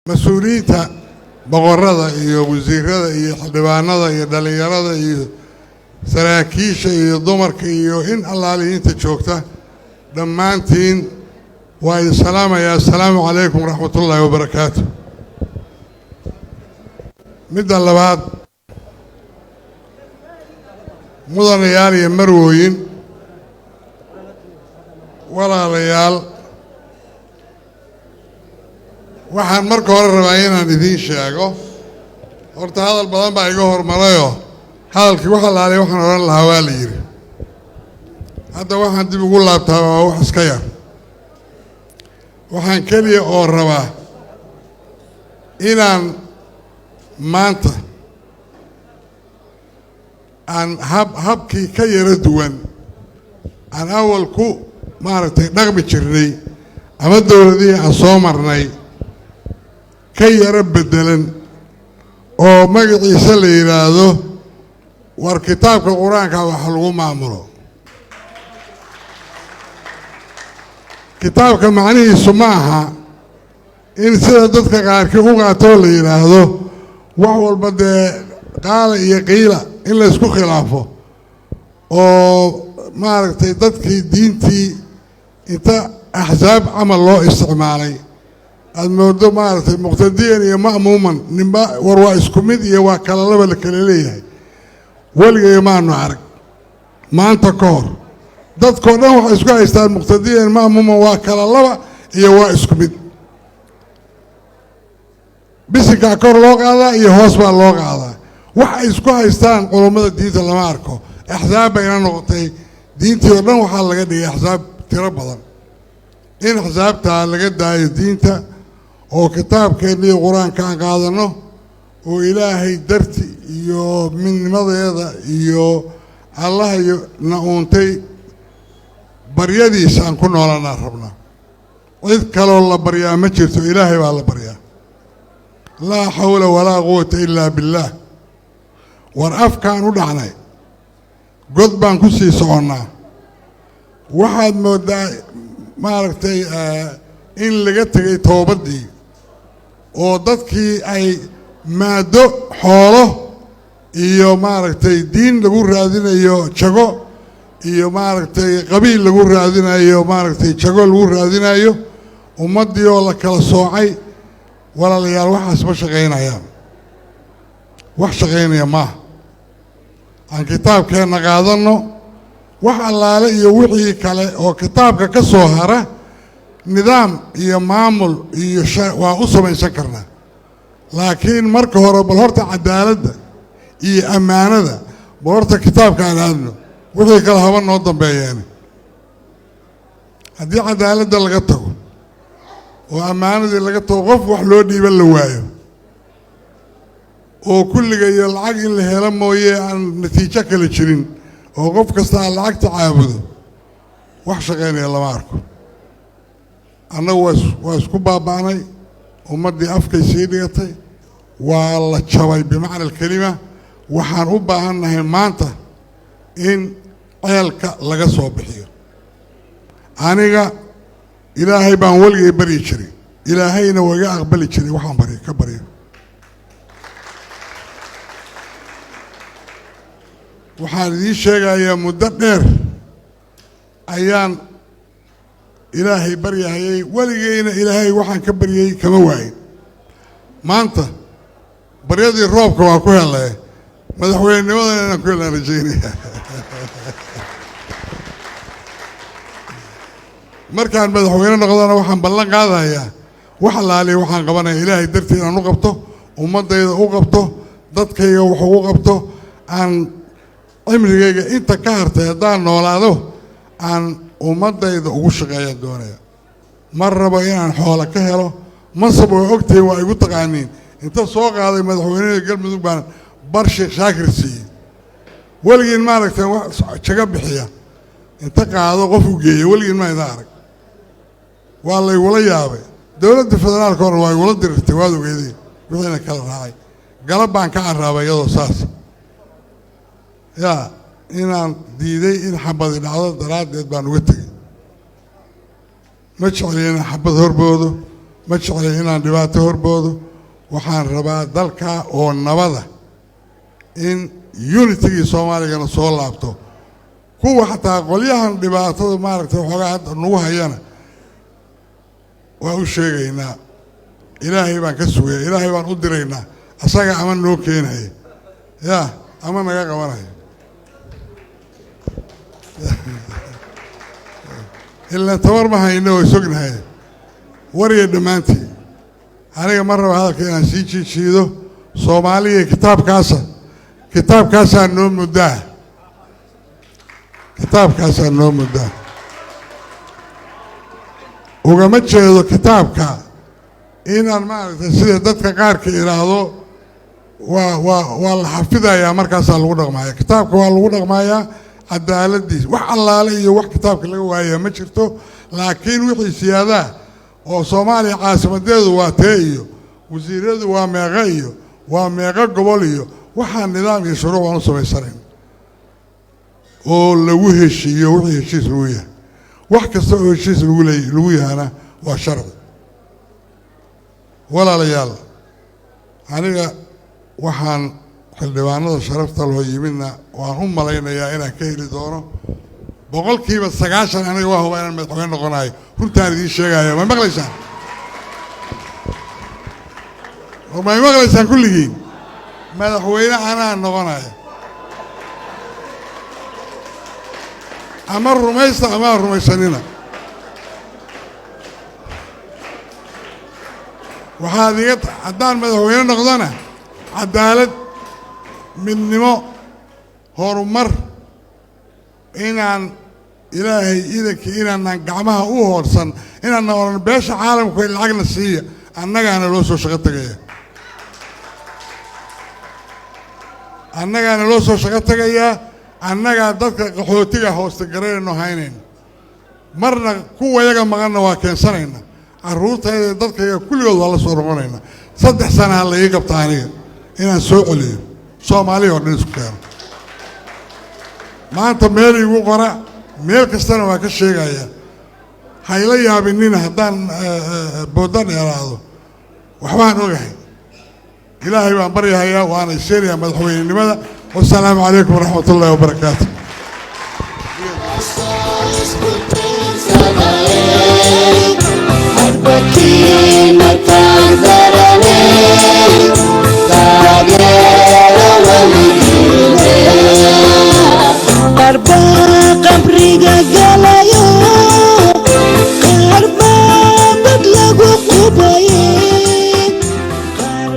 مسؤوليته boqorada iyo wasiirada iyo xildhibaanada iyo dhalinyarada iyo saraakiisha iyo dumarka iyo in allaaliinta joogta dhammaantiin waa idin salaamayaa. assalaamu calaykum waraxmatullaahi wabarakaatu. midda labaad, mudanayaal iyo marwooyin, walaalayaal, waxaan marka hore rabaa inaan idiin sheego. horta hadal badan baa iga hormarayoo hadalkii waxa laalay waxaan odhan lahaa waa la yidhi. hadda waxaan dib ugu laabtaa waa wax iska yar. waxaan keliya oo rabaa inaan maanta aan habkii ka yara duwan aan awal ku maaragtay dhaqmi jirnay ama dowladihii aan soo marnay ka yara beddelan oo magaciisa la yidhaahdo war kitaabka qur-aanka wax lagu maamulo. kitaabka macnihiisu ma aha in sida dadka qaarkii u qaatoo la yidhaahdo wax walba dee qaala iyo qiila in la isku khilaafo oo maaragtay dadkii diintii inta axsaab camal loo isticmaalay aad moodo maaragtay muqtadiyan iyo ma'muuman ninba war waa isku mid iyo waa kala laba la kala leeyahay. weligay maanu arag maanta ka hor dadkoo dhan waxay isku haystaan muqtadiyan ma'muuman waa kala laba iyo waa isku mid. bisinkaa kor loo qaadaa iyo hoos baa loo qaadaa. waxay isku haystaan culummada diinta lama arko. axsaab bayna noqotay diintii oo dhan waxaa laga dhigay axsaab tiro badan. in axsaabtaa laga daayo diinta oo kitaabkeenna iyo qur-aanka aan qaadanno oo ilaahay darti iyo midnimadeeda iyo allaha na uuntay baryadiisa aan ku noolanaan rabnaa. cid kaloo la baryaa ma jirto, ilaahay baa la baryaa. laa xawla walaa quwata ilaa billaah. war afkaan u dhacnay god baan ku sii soconnaa. waxaad mooddaa maaragtay in laga tegay toobaddii oo dadkii ay maado xoolo iyo maaragtay diin lagu raadinayo jago iyo maaragtay qabiil lagu raadinayo maaragtay jago lagu raadinayo ummaddii oo la kala soocay. walaalayaal waxaas ma shaqaynayaan. wax shaqaynaya maaha. aan kitaabkeenna qaadanno. wax allaale iyo wixii kale oo kitaabka ka soo hara nidaam iyo maamul iyo waa u samaysan karnaa. laakiin marka hore bal horta cadaaladda iyo ammaanada bal horta kitaabka aan aadno. wixii kale haba noo dambeeyeen. haddii cadaaladda laga tago oo ammaanadii laga tago qof wax loo dhiiban la waayo oo kulliga iyo lacag in la helo mooye aan natiijo kale jirin oo qof kasta aan lacagta caabudo wax shaqaynaya lama arko. annagu waa isku baaba'nay. ummaddii afkay sii dhigatay. waa la jabay bimacna alkelima. waxaan u baahannahay maanta in ceelka laga soo bixiyo. aniga ilaahay baan weligay baryi jiray. ilaahayna waa iga aqbali jiray waxaan ka baryo. waxaan idiin sheegayaa muddo dheer ayaan ilaahay baryahayay. weligayna ilaahay waxaan ka baryay kama waayin. maanta baryadii roobka waa ku helay. madaxweynenimadana inaan ku helaan rajaynaya. markaan madaxweyne noqdana waxaan ballan qaadayaa wax allaaliya waxaan qabanaya ilaahay dartii inaan u qabto, ummaddayda u qabto, dadkayga wax ugu qabto. aan cimrigayga inta ka hartay haddaan noolaado aan ummaddayda ugu shaqeeyaan doonaya. ma rabo inaan xoola ka helo. mansab waa ogtahay waa igu taqaaniin. inta soo qaaday madaxweynada galmudug baan bar sheekh shaakir siiyey. weligiin maaragtay wax jaga bixiya inta qaado qof u geeya weligiin ma idin arag. waa laygula yaabay. dowladda federaalka hore waa igula dirirtay waad ogeedeen wixiina kala raacay. galab baan ka carraabay iyadoo saas yaa inaan diiday in xabadi dhacdo daraaddeed baan uga tegey. ma jecli inaan xabad horboodo. ما شغلي هنا دبعته هربوده وحان ربا دلكا أو النبضة إن يونيتي سومالي كان صول لابتو كو حتى قوليها دبعته ما ركتو حاجات نوها يانا وأشيء هنا إلهي بان كسوه إلهي بان أدرينا أساق عمل نوكين هاي يا أما نجا كمان هاي إلا تور ما هاي إنه يسوقن هاي وريه دمانتي أنا مرة هذا كنا شيء صومالي كتاب كاسا نوم مدة كتاب كاسا نوم مدة وقامت شيء كتاب كا إن المال تسير دتك قارك إلى هذا والحفظة يا مركز الغرق معايا كتابك والغرق معايا عدالة دي وح الله عليه وح كتابك اللي هو هي ما شفته لكن وحي سيادة وصومالي عاصمة ديده واتيو وزيرده ومغيو ومغا قبوليو وحا النظام يشروع ونصف يسرين ولو هشي وحي هشي سلوية وح كستو هشي سلوية أنا وشرط ولا ليال أنا وحان xildhibaanada sharafta loo yimidna waan u malaynayaa inaan ka heli doono boqolkiiba 90 aniga waa hubaa inaan madaxweyne noqonayo runtaan idiin sheegaya ma maqlaysaan ma maqlaysaan kulligiin madaxweyne anaan noqonayo ama rumaysta ama rumaysanina waxaad iga haddaan madaxweyne noqdona cadaalad midnimo horumar inaan ilaahay idanka inaanan gacmaha u hoorsan inaan oran beesha caalamku ay lacagna siiya annagaana loo soo shaqo tagaya annagaana loo soo shaqo tagayaa annagaa dadka qaxootiga hoosta garayno haynayn marna kuwa yaga maqanna waa keensanayna carruurtayda dadkayga kulligood waa la soo noqonayna 3 sano ha la ii qabta aniga inaan soo celiyo Soomaaliya oo dhan isku keeno maanta meel igu qora meel kastana waa ka sheegaya hayla yaabinina haddaan boodan yaraado waxbaan ogahay ilaahay baan baryahayaa waana sheegayaa madaxweynenimada wassalaamu calaykum waraxmatullaahi wabarakaatu Aquí